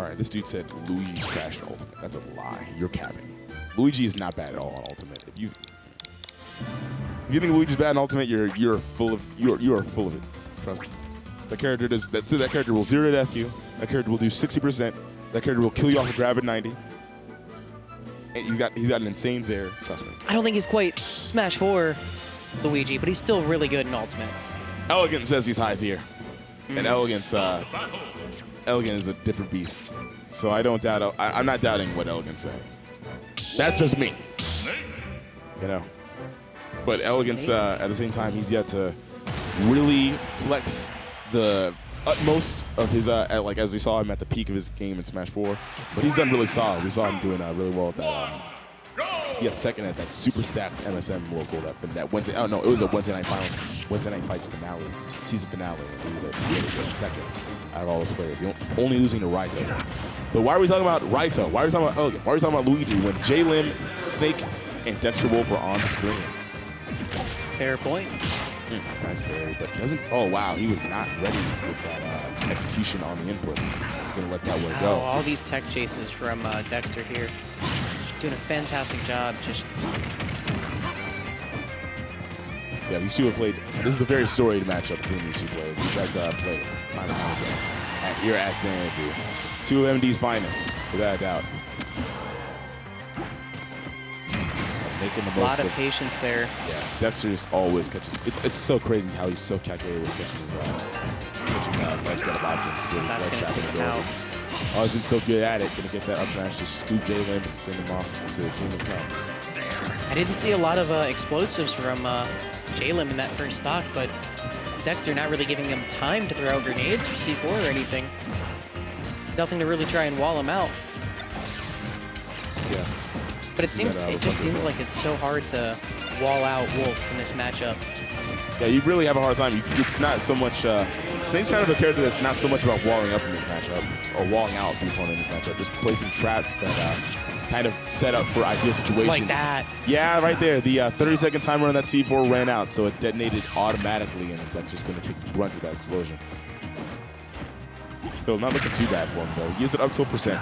All right, this dude said Luigi's trash in Ultimate. That's a lie. You're capping. Luigi is not bad at all on Ultimate. If you think Luigi's bad in Ultimate, you are full of it. Trust me. That character does that. So that character will 0 to death you. That character will do 60%. That character will kill you off a grab at 90. And he's got an insane Zair. Trust me. I don't think he's quite Smash 4 Luigi, but he's still really good in Ultimate. Elegant says he's high tier, and Elegance is a different beast. So I don't doubt. I'm not doubting what Elegance said. That's just me. You know. But Elegance, at the same time, he's yet to really flex the utmost of his, like as we saw him at the peak of his game in Smash 4. But he's done really solid. We saw him doing really well at that. He got second at that super stacked MSM local that Wednesday. Oh no, it was a Wednesday night finals, Wednesday night fights finale, season finale. And he was second out of all those players. Only losing to Raito. But why are we talking about Raito? Why are we talking about Elegant? Why are we talking about Luigi when JLim, Snake, and Dexter Wolf are on the screen? Fair point. Nice parry, but doesn't. Oh wow, he was not ready with that execution on the input. He's gonna let that one go. All these tech chases from Dexter here, doing a fantastic job. Just yeah, these two have played. This is a very storied matchup between these two players. These guys played time and time again here at Xanadu. Two of MD's finest, without a doubt. Making the a lot of patience there. Yeah, Dexter's always catches. It's so crazy how he's so calculated with catching his ledge grab options. That's going to take him out. Oh, he's been so good at it. Gonna get that up smash, just scoop JLim and send him off to the Kingdom Come. I didn't see a lot of explosives from JLim in that first stock, but Dexter not really giving him time to throw out grenades or C4 or anything. Nothing to really try and wall him out. Yeah. But it just seems like it's so hard to wall out Wolf in this matchup. Yeah, you really have a hard time. It's not so much. Snake's kind of a character that's not so much about walling up in this matchup or walling out the opponent in this matchup. Just placing traps that kind of set up for ideal situations. Like that. Yeah, right there. The 30-second timer on that C4 ran out, so it detonated automatically, and Dexter's going to take the brunt of that explosion. So not looking too bad for him though. He gets it up to a percent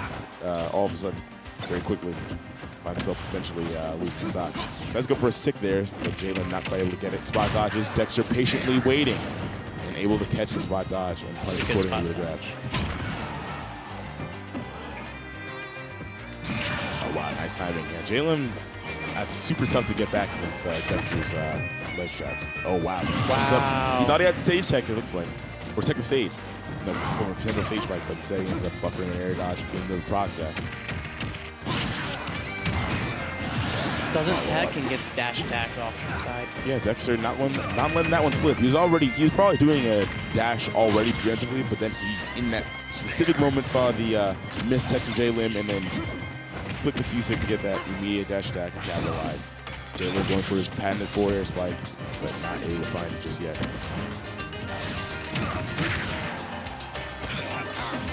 all of a sudden, very quickly. Find himself potentially losing the stock. Let's go for a stick there, but JLim not quite able to get it. Spot dodges. Dexter patiently waiting and able to catch the spot dodge and punish accordingly with a grab. Oh wow, nice timing. Yeah, JLim, that's super tough to get back against Dexter's ledge traps. Oh wow. Wow. He thought he had the stage check, it looks like. Or check the stage. That's from a stage right, but instead he ends up buffering an air dodge in the process. Doesn't tech and gets dash attack off the side. Yeah, Dexter not letting that one slip. He was probably doing a dash already preemptively, but then he, in that specific moment, saw the miss tech from JLim and then clicked the C6 to get that immediate dash attack and capitalize. JLim going for his patented forward air spike, but not able to find it just yet.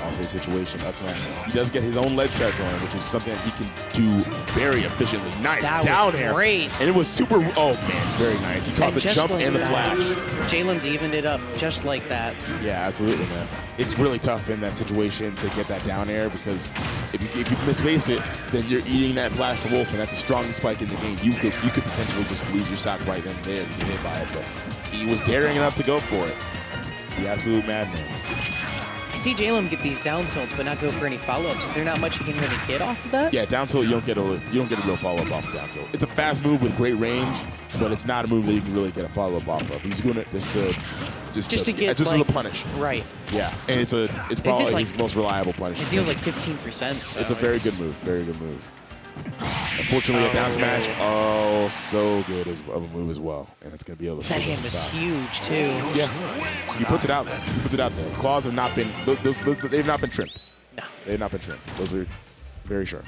Also a situation, he does get his own ledge trap going, which is something that he can do very efficiently. Nice that down was air. Great. And it was super, oh man, very nice. He caught the jump and the flash. JLim's evened it up just like that. Yeah, absolutely, man. It's really tough in that situation to get that down air because if you misplace it, then you're eating that flash from Wolf, and that's the strongest spike in the game. You could potentially just lose your stock right then and there if you hit by it, but he was daring enough to go for it. The absolute madman. I see JLim get these down tilts, but not go for any follow-ups. Is there not much you can really get off of that? Yeah, down tilt you don't get a real follow-up off of down tilt. It's a fast move with great range, but it's not a move that you can really get a follow-up off of. He's doing it just as a punish. Right. Yeah, and it's probably his most reliable punish. It deals like 15%. So it's a very good move. Very good move. Unfortunately, a down smash. Oh, so good of a move as well, and it's gonna be able to. That hand is huge too. Yeah, he puts it out there. He puts it out there. Claws have not been. They've not been trimmed. No, they've not been trimmed. Those are very sharp.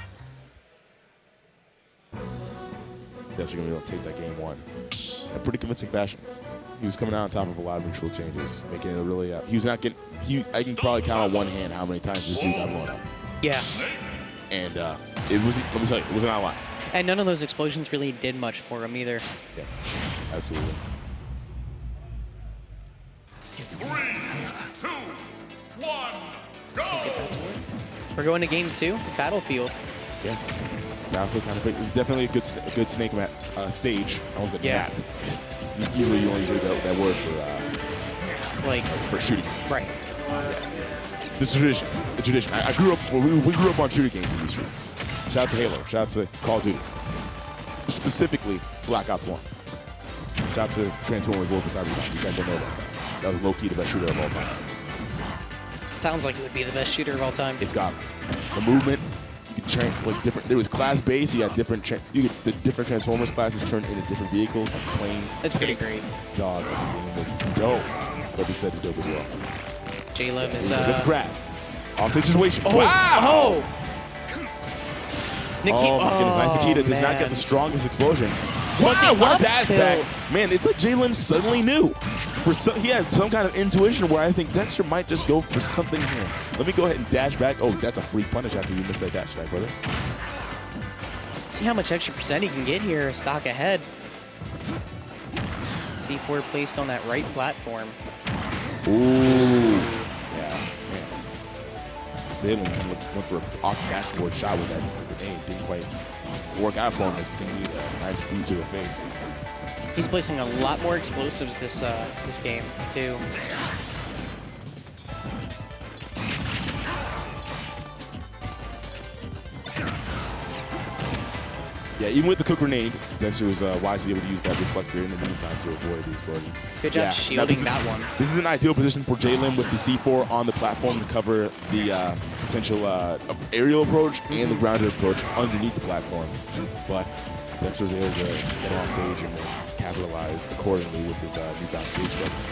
That's gonna be able to take that game one in a pretty convincing fashion. He was coming out on top of a lot of neutral exchanges, making it really. He was not getting. I can probably count on one hand how many times this dude got blown up. Yeah. And it wasn't. Let me tell you, it was not a lot. And none of those explosions really did much for him either. Yeah, absolutely. 3, 2, 1, go! We're going to game 2, Battlefield. Yeah. Battlefield kind of big. This is definitely a good snake map stage. I was at map. Usually you only use that word for shooting games. Right. This tradition. The tradition. I grew up. Well, we grew up on shooting games in these streets. Shout out to Halo. Shout out to Call of Duty. Specifically, Black Ops 1. Shout out to Transformers War for Cyberpunk. You guys don't know that. That was low-key the best shooter of all time. Sounds like it would be the best shooter of all time. It's got the movement. You could train like different. There was class based. You had different. The different Transformers classes turned into different vehicles, like planes. It's pretty tanks. great. Dog, the game was dope. But he said it's dope as well. JLim is. Let's grab. Off situation. Oh! Wow! Oh! Nikita, oh my goodness! Nice Nikita does not get the strongest explosion. Wow! What a dash back! Man, it's like JLim suddenly knew. He had some kind of intuition where I think Dexter might just go for something here. Let me go ahead and dash back. Oh, that's a free punish after you missed that dash back, brother. See how much extra percent he can get here. Stock ahead. C4 placed on that right platform. Ooh. Yeah. JLim went for an off-backboard shot with that grenade. Didn't quite work out for him. It's going to be a nice boot to the face. He's placing a lot more explosives this game too. Yeah, even with the cook grenade, Dexter was wisely able to use that reflector in the meantime to avoid the explosion. Good job shielding that one. This is an ideal position for JLim with the C4 on the platform to cover the potential aerial approach and the grounded approach underneath the platform. But Dexter was able to get off stage and capitalize accordingly with his newfound stage presence.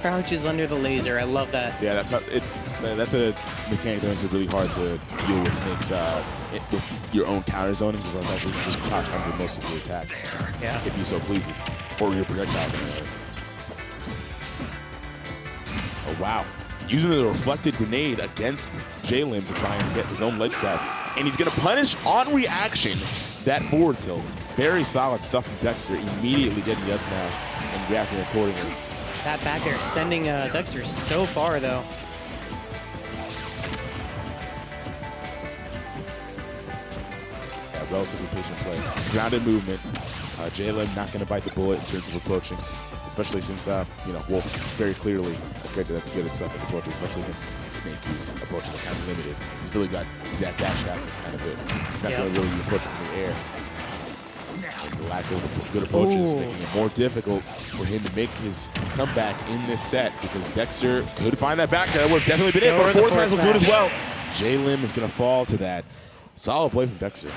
Crouches under the laser. I love that. Yeah, that's a mechanic that makes it really hard to deal with snakes with your own counter zoning, because sometimes you can just crouch under most of your attacks. Yeah. If you so pleases. Or your projectiles, anyways. Oh, wow. Using the reflected grenade against JLim to try and get his own ledge trap. And he's going to punish on reaction that forward tilt. Very solid stuff from Dexter, immediately getting the up smash and reacting accordingly. That back air sending Dexter so far, though. Yeah, relatively patient play. Grounded movement. JLim not going to bite the bullet in terms of approaching, especially since, Wolf very clearly that's good at stuff at approaching, especially against Snake, who's approaching is kind of limited. He's really got that dash back kind of it. He's not going to really be approaching from the air. The lack of good approaches making it more difficult for him to make his comeback in this set, because Dexter could find that back. That would have definitely been it, but forward smash will do it as well. JLim is going to fall to that. Solid play from Dexter.